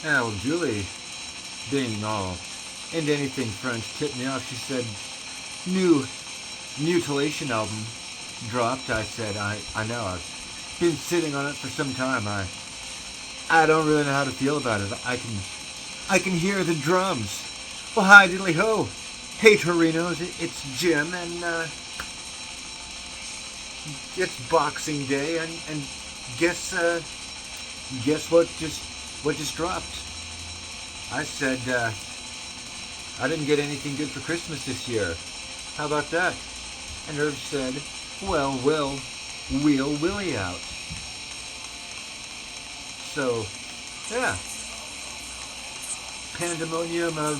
Well, Julie, being all into anything French, tipped me off. She said, new Mutilation album dropped. I said, I know. I've been sitting on it for some time. I don't really know how to feel about it. I can hear the drums. Well, hi, diddly ho. Hey, Torinos, it's Jim, and it's Boxing Day, and guess what just dropped? I said I didn't get anything good for Christmas this year. How about that? And Herb said, well, we'll wheel Willie out. So, yeah, pandemonium of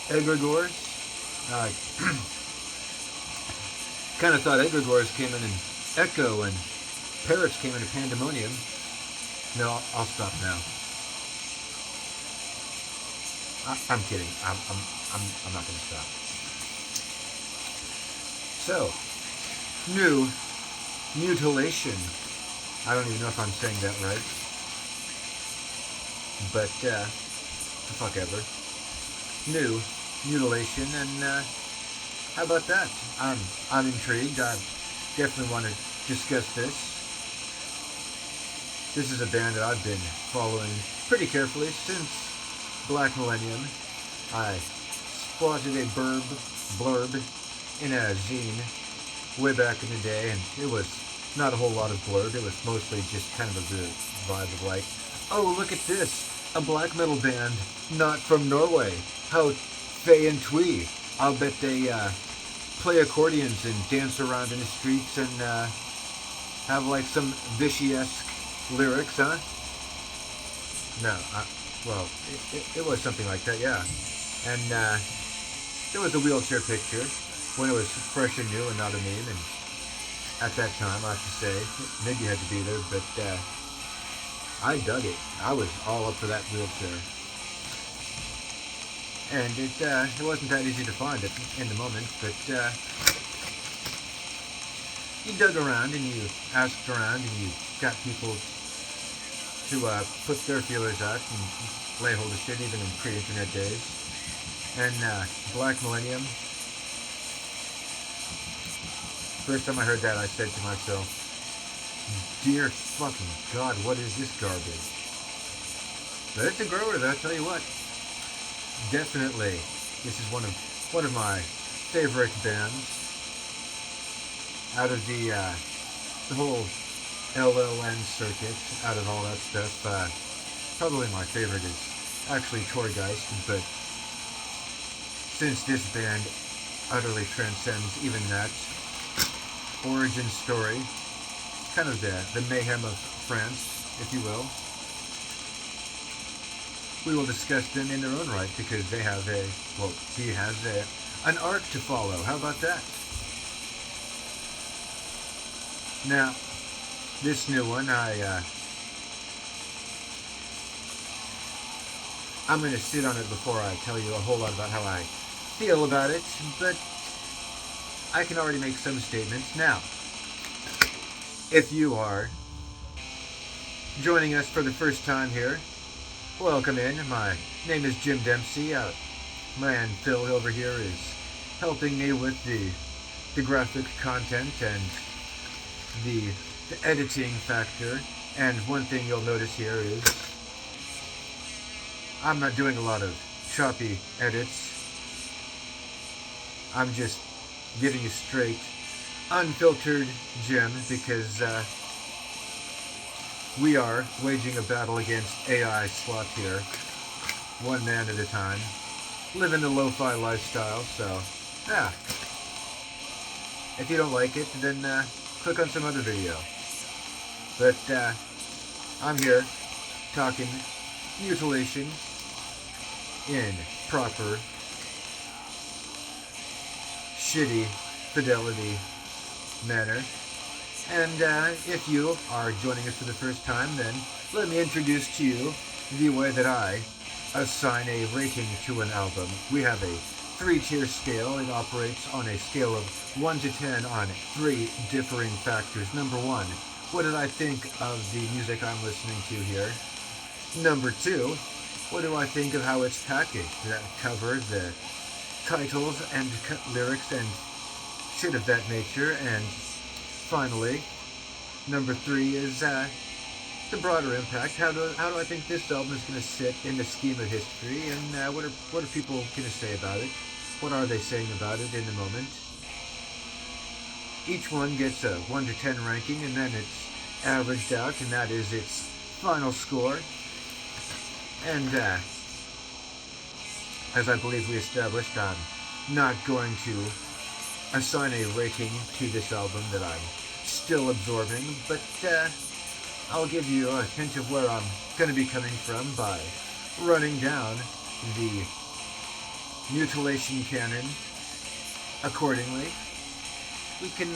egregores. I kind of thought egregores came in an echo and parrots came into pandemonium. No, I'll stop now. I'm kidding. I'm not going to stop. So, new Mutilation. I don't even know if I'm saying that right, but the fuck ever. New Mutilation, and how about that? I'm intrigued. I definitely want to discuss this. This is a band that I've been following pretty carefully since Black Millennium. I spotted a blurb in a zine way back in the day, and it was not a whole lot of blurb. It was mostly just kind of the vibe of like, oh, look at this, a black metal band not from Norway. How fey and twee. I'll bet they play accordions and dance around in the streets and have like some Vichy-esque lyrics, huh? No, well, it was something like that, yeah. And there was a wheelchair picture when it was fresh and new and not a meme. And at that time, I have to say, maybe you had to be there, but I dug it. I was all up for that wheelchair. And it wasn't that easy to find it in the moment, but you dug around and you asked around and you got people to put their feelers out and lay hold of shit even in pre-internet days. And Black Millennium, first time I heard that, I said to myself, dear fucking God, what is this garbage? But it's a grower, though, I'll tell you what. Definitely, this is one of my favorite bands. Out of the whole LLN circuit, out of all that stuff, probably my favorite is actually Torgeist, but since this band utterly transcends even that origin story, kind of the mayhem of France, if you will, we will discuss them in their own right because they have he has an arc to follow. How about that? Now, this new one, I'm going to sit on it before I tell you a whole lot about how I feel about it, but I can already make some statements. Now, if you are joining us for the first time here, welcome in. My name is Jim Dempsey. My man Phil over here is helping me with the graphic content and the editing factor. And one thing you'll notice here is I'm not doing a lot of choppy edits. I'm just giving you straight, unfiltered Jim because we are waging a battle against AI slot here, one man at a time, living the lo-fi lifestyle. So, yeah, if you don't like it, then click on some other video. But I'm here talking mutilation in proper shitty fidelity manner. And if you are joining us for the first time, then let me introduce to you the way that I assign a rating to an album. We have a 3-tier scale. It operates on a scale of 1 to 10 on 3 differing factors. Number 1, what did I think of the music I'm listening to here? Number 2, what do I think of how it's packaged? That cover, the titles and lyrics and shit of that nature. And finally, number 3 is the broader impact. How do I think this album is going to sit in the scheme of history, and what are people going to say about it? What are they saying about it in the moment? Each one gets a 1 to 10 ranking, and then it's averaged out, and that is its final score. And as I believe we established, I'm not going to assign a rating to this album that I'm still absorbing, but I'll give you a hint of where I'm going to be coming from by running down the Mutiilation canon accordingly. We can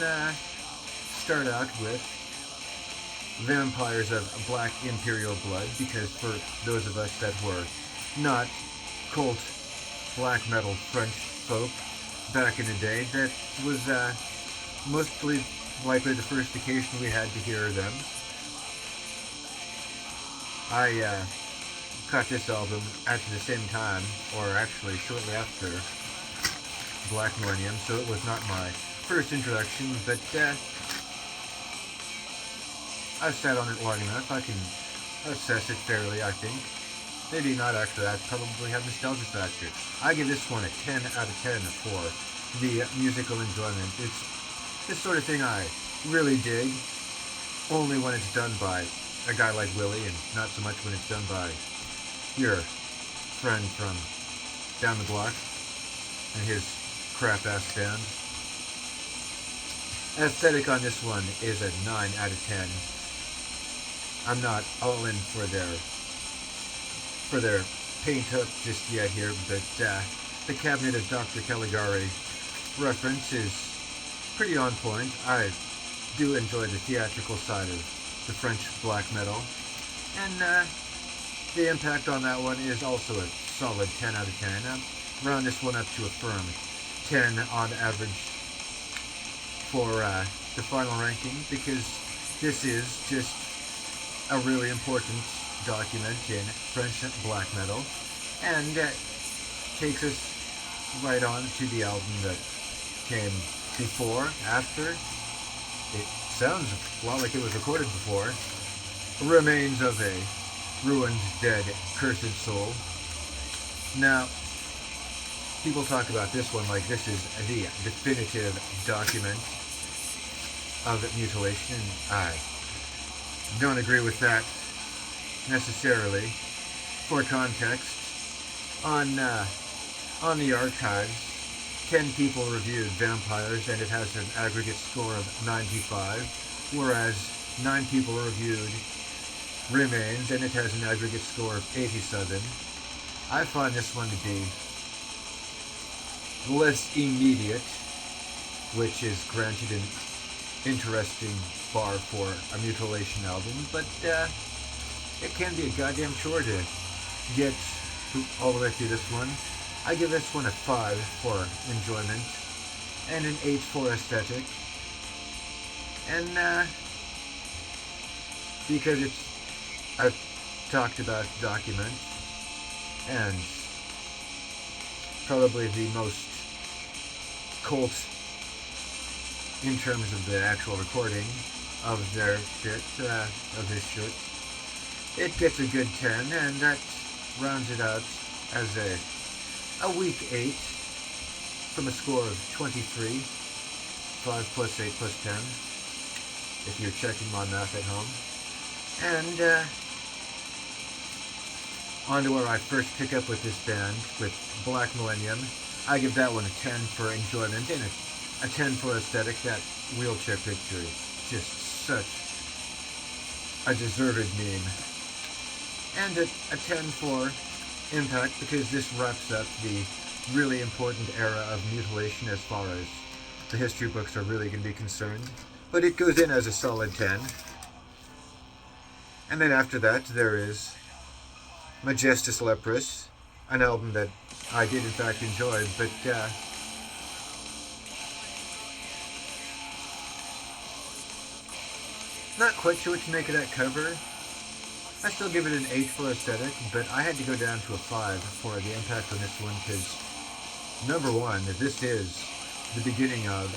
start out with Vampires of Black Imperial Blood, because for those of us that were not cult black metal French folk back in the day, that was mostly likely the first occasion we had to hear them. I caught this album at the same time, or actually shortly after Black Millennium, so it was not my first introduction, but I've sat on it long enough. I can assess it fairly, I think. Maybe not actually. I probably have nostalgia factor. I give this one a 10 out of 10 for the musical enjoyment. It's this sort of thing I really dig, only when it's done by a guy like Willy, and not so much when it's done by your friend from down the block and his crap-ass band. Aesthetic on this one is a 9 out of 10. I'm not all in for their paint up just yet here, but the Cabinet of Dr. Caligari reference is pretty on point. I do enjoy the theatrical side of the French black metal, and the impact on that one is also a solid 10 out of 10. I'll round this one up to a firm 10 on average for the final ranking, because this is just a really important document in French black metal, and takes us right on to the album that came before, after. It sounds a lot like it was recorded before. Remains of a Ruined, Dead, Cursed Soul. Now, people talk about this one like this is the definitive document of Mutiilation, and I don't agree with that necessarily. For context, on the archives, 10 people reviewed Vampires, and it has an aggregate score of 95, whereas 9 people reviewed Remains, and it has an aggregate score of 87. I find this one to be less immediate, which is granted an interesting bar for a Mutiilation album, but it can be a goddamn chore to get all the way through this one. I give this one a 5 for enjoyment, and an 8 for aesthetic, and because I've talked about document, and probably the most cult in terms of the actual recording of their shit, of his shit. It gets a good 10, and that rounds it out as a weak 8 from a score of 23. 5 plus 8 plus 10, if you're checking my math at home. And on to where I first pick up with this band, with Black Millennium. I give that one a 10 for enjoyment, and a 10 for aesthetic. That wheelchair picture is just such a deserved meme. And a 10 for impact, because this wraps up the really important era of Mutiilation as far as the history books are really going to be concerned. But it goes in as a solid 10. And then after that, there is Majestus Lepris, an album that I did in fact enjoy, but not quite sure what to make of that cover. I still give it an 8 for aesthetic, but I had to go down to a 5 for the impact on this one because, number one, this is the beginning of,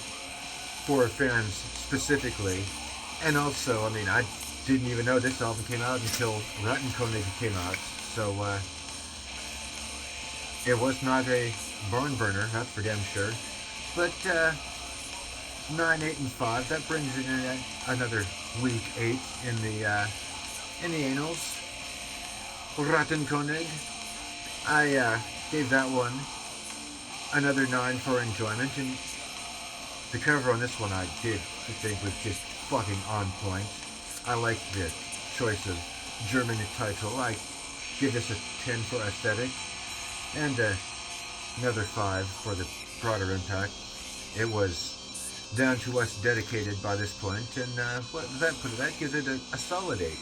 for fans specifically, and also, I mean, I didn't even know this album came out until Rotten Koenig came out, so it was not a barn burner, that's for damn sure. But 9, 8, and 5, that brings it in another weak 8 in the annals. Rotten Koenig, I gave that one another 9 for enjoyment, and the cover on this one I did think was just fucking on point. I like the choice of German title. I give this a 10 for aesthetic, and another 5 for the broader impact. It was down to us dedicated by this point, and what does that put it? That gives it a solid 8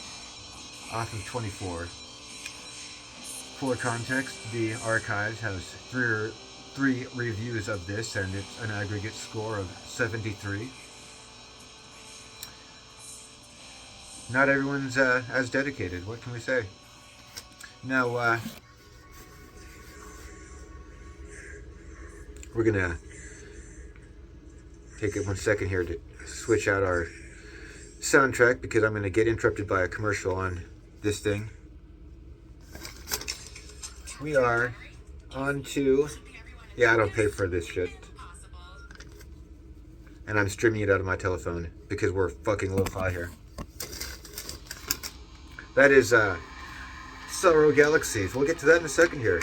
off of 24. For context, the archives has three reviews of this, and it's an aggregate score of 73. Not everyone's as dedicated. What can we say? Now, we're gonna take it 1 second here to switch out our soundtrack because I'm gonna get interrupted by a commercial on this thing. We are on to... Yeah, I don't pay for this shit. And I'm streaming it out of my telephone because we're fucking lo-fi here. That is Sorrow Galaxies. We'll get to that in a second here.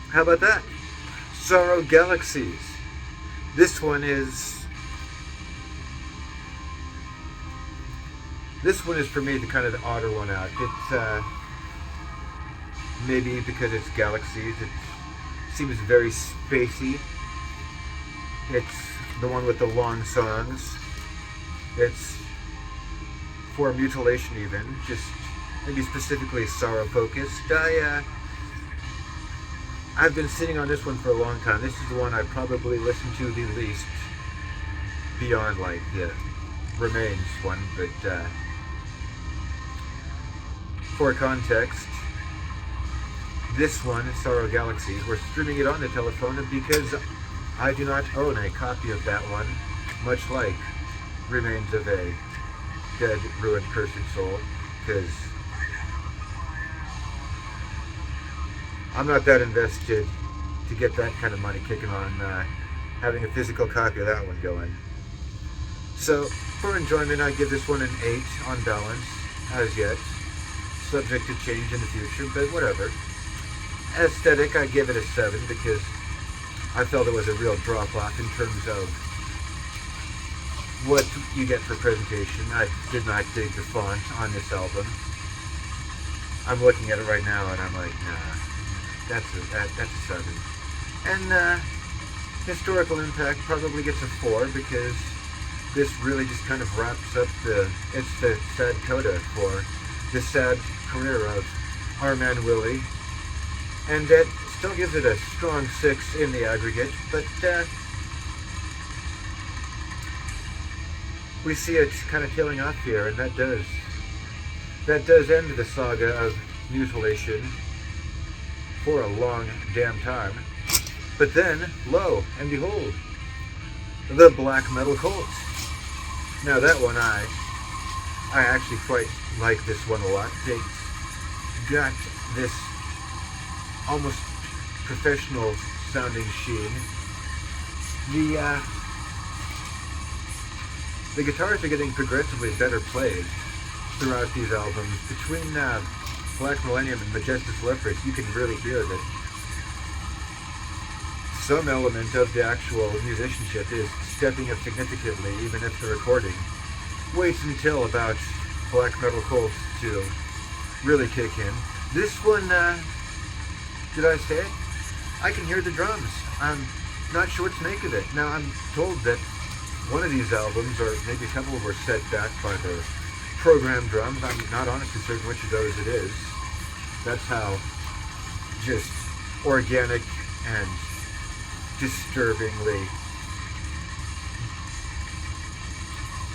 How about that? Sorrow Galaxies. This one is for me the kind of the odder one out. It's maybe because it's galaxies, it seems very spacey. It's the one with the long songs. It's for Mutiilation even, just maybe specifically sorrow focused. I've been sitting on this one for a long time. This is the one I probably listen to the least beyond like the Remains one, but for context, this one, Sorrow Galaxies, we're streaming it on the telephone because I do not own a copy of that one, much like Remains of a Dead, Ruined, Cursed Soul, because I'm not that invested to get that kind of money kicking on having a physical copy of that one going. So, for enjoyment, I give this one an 8 on balance, as yet. Subject to change in the future, but whatever. Aesthetic, I give it a 7 because I felt it was a real drop-off in terms of what you get for presentation. I did not dig the font on this album. I'm looking at it right now and I'm like, nah, that's a 7. And historical impact probably gets a 4 because this really just kind of wraps up it's the sad coda for the sad career of our man Willy. And that still gives it a strong 6 in the aggregate, but we see it kind of tailing off here, and that does end the saga of Mutiilation for a long damn time. But then, lo and behold, the black metal cult. Now that one I actually quite like this one a lot. They got this almost professional sounding sheen. The guitars are getting progressively better played throughout these albums. Between Black Millennium and Majestic Leopards, you can really hear that some element of the actual musicianship is stepping up significantly, even if the recording waits until about black metal cult to really kick in. This one, did I say it? I can hear the drums. I'm not sure what to make of it. Now, I'm told that one of these albums, or maybe a couple, were set back by the programmed drums. I'm not honestly certain which of those it is. That's how just organic and disturbingly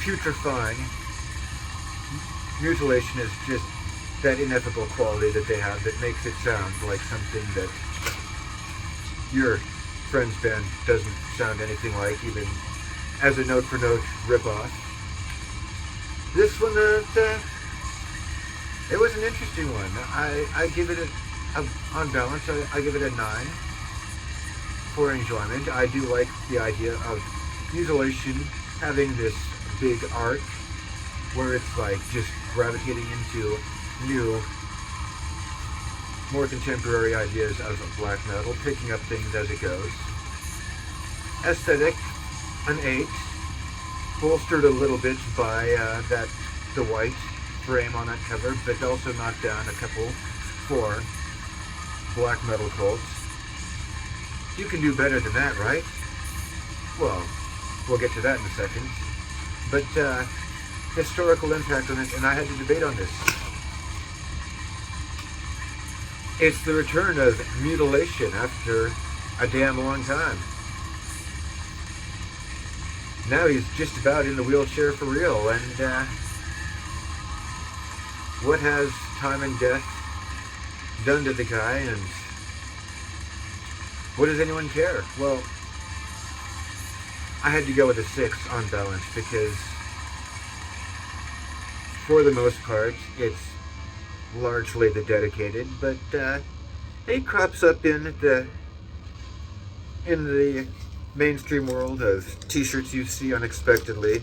putrefying Mutilation is just that ineffable quality that they have that makes it sound like something that your friend's band doesn't sound anything like, even as a note-for-note ripoff. This one, it was an interesting one. I give it on balance, I give it a 9 for enjoyment. I do like the idea of Mutilation having this big arc where it's like just gravitating into new, more contemporary ideas of black metal, picking up things as it goes. Aesthetic, an 8, bolstered a little bit by the white frame on that cover, but also knocked down a couple for black metal cults. You can do better than that, right? Well, we'll get to that in a second. But historical impact on this, and I had to debate on this. It's the return of Mutilation after a damn long time. Now he's just about in the wheelchair for real, and what has time and death done to the guy, and what does anyone care? Well, I had to go with a 6 on balance because for the most part it's largely the dedicated, but it crops up in the mainstream world of t-shirts you see unexpectedly,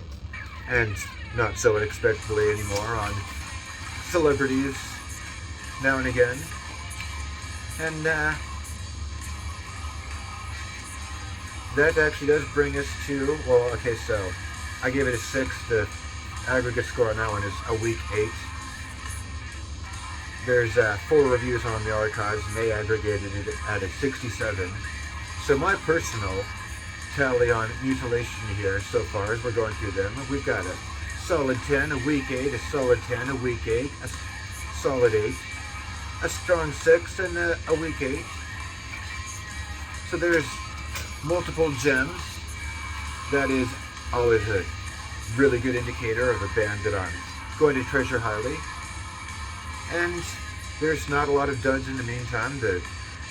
and not so unexpectedly anymore, on celebrities now and again. And that actually does bring us to, well, okay, so I gave it a 6. The aggregate score on that one is a weak 8. There's 4 reviews on the archives, and they aggregated it at a 67. So my personal tally on Mutilation here so far, as we're going through them, we've got a solid 10, a weak 8, a solid 10, a weak 8, a solid 8, a strong 6, and a weak 8. So there's multiple gems. That is always a really good indicator of a band that I'm going to treasure highly. And there's not a lot of duds in the meantime. The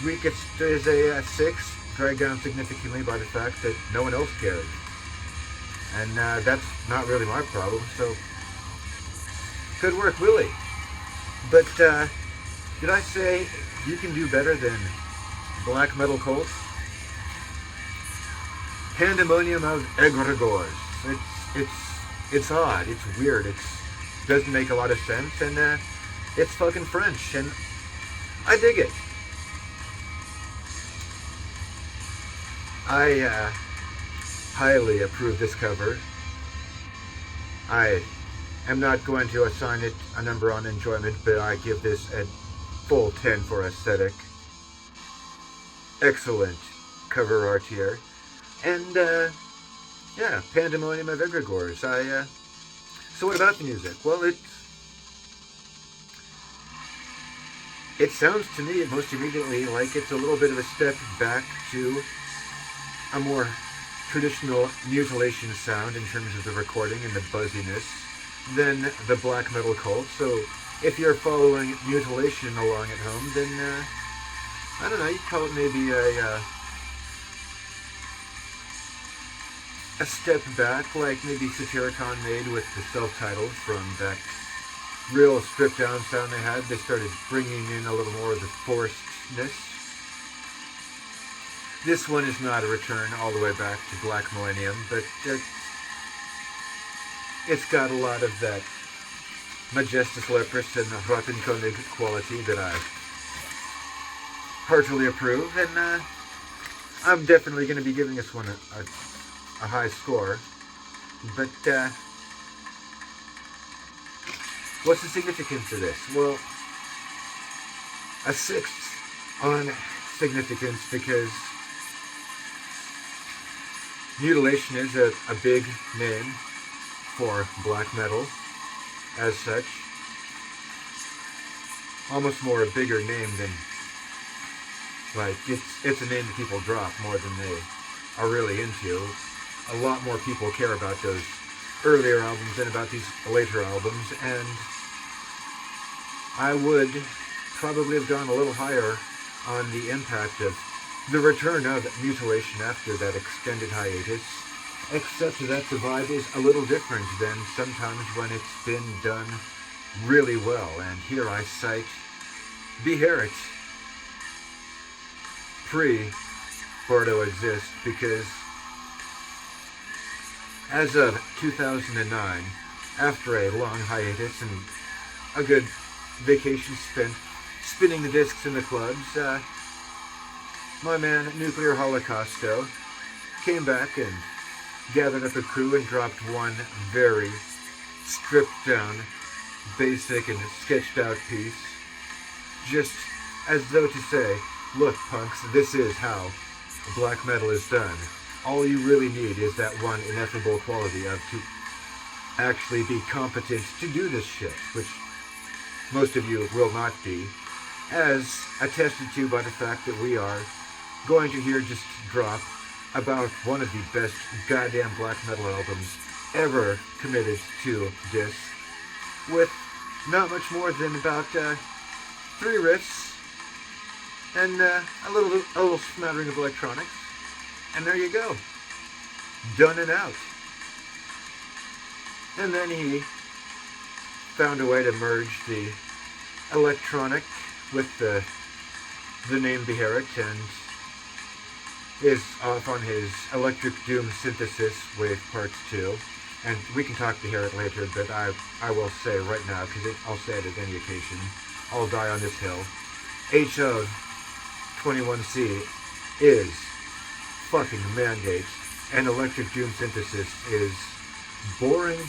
weakest is a 6, dragged down significantly by the fact that no one else cared. And that's not really my problem, so good work, Willy. But did I say you can do better than black metal cults? Pandemonium of egregores. It's odd, it's weird, it doesn't make a lot of sense, and it's fucking French, and I dig it. I highly approve this cover. I am not going to assign it a number on enjoyment, but I give this a full 10 for aesthetic. Excellent cover art here. And, yeah, Pandemonium of Egregores. So what about the music? Well, it sounds to me most immediately like it's a little bit of a step back to a more traditional Mutilation sound in terms of the recording and the buzziness than the black metal cult. So if you're following Mutilation along at home, then I don't know, you'd call it maybe a step back, like maybe Satyricon made with the self-titled from that real stripped down sound they had. They started bringing in a little more of the forcedness. This one is not a return all the way back to Black Millennium, but it's got a lot of that Majestus Lepris and Rattenkönig quality that I heartily approve, and I'm definitely going to be giving this one a high score. But what's the significance of this? Well, a 6 on significance because Mutilation is a big name for black metal as such. Almost more a bigger name than, like, it's a name that people drop more than they are really into. A lot more people care about those earlier albums than about these later albums, and I would probably have gone a little higher on the impact of the return of Mutilation after that extended hiatus, except that the vibe is a little different than sometimes when it's been done really well. And here I cite Beherit pre-Bardo Exist, because as of 2009, after a long hiatus and a good vacation spent spinning the discs in the clubs, my man Nuclear Holocausto came back and gathered up a crew and dropped one very stripped down, basic and sketched out piece, just as though to say, look punks, this is how black metal is done. All you really need is that one ineffable quality of to actually be competent to do this shit, which most of you will not be, as attested to by the fact that we are going to hear just drop about one of the best goddamn black metal albums ever committed to disc, with not much more than about 3 riffs and a little smattering of electronics, and there you go, done and out. And then he found a way to merge the electronic with the name Beherit, and is off on his Electric Doom synthesis with Part 2. And we can talk Beherit later, but I will say right now, because I'll say it at any occasion, I'll die on this hill. H of 21C is fucking mandate, and Electric Doom synthesis is boring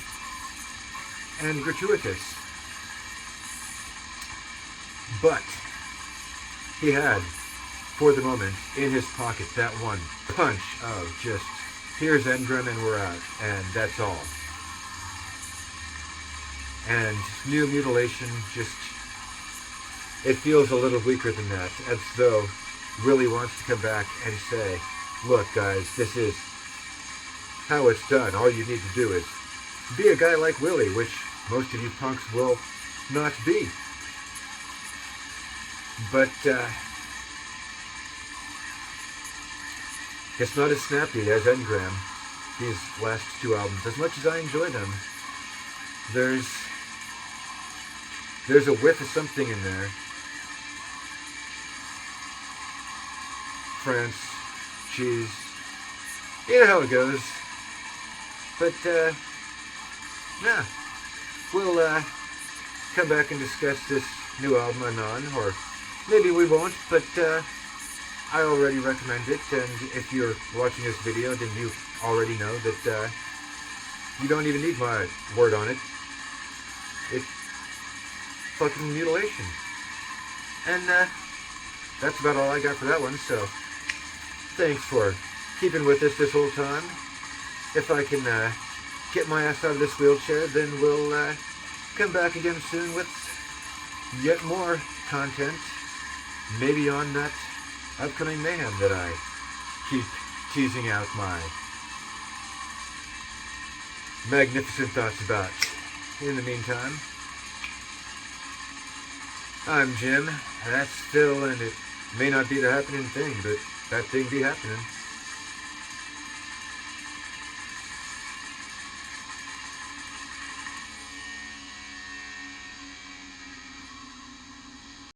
and gratuitous. But he had, for the moment, in his pocket that one punch of just, here's Engrim and we're out, and that's all. And New Mutilation just, it feels a little weaker than that, as though Willy wants to come back and say, look guys, this is how it's done. All you need to do is be a guy like Willy, which most of you punks will not be. But it's not as snappy as Engram, these last 2 albums. As much as I enjoy them, there's a whiff of something in there. France, cheese, you know how it goes. But yeah, we'll come back and discuss this new album anon, or maybe we won't, but I already recommend it, and if you're watching this video, then you already know that you don't even need my word on it. It's fucking Mutilation. And that's about all I got for that one, so thanks for keeping with us this whole time. If I can get my ass out of this wheelchair, then we'll come back again soon with yet more content, maybe on that upcoming mayhem that I keep teasing out my magnificent thoughts about. In the meantime, I'm Jim, that's Phil, and it may not be the happening thing, but that thing be happening.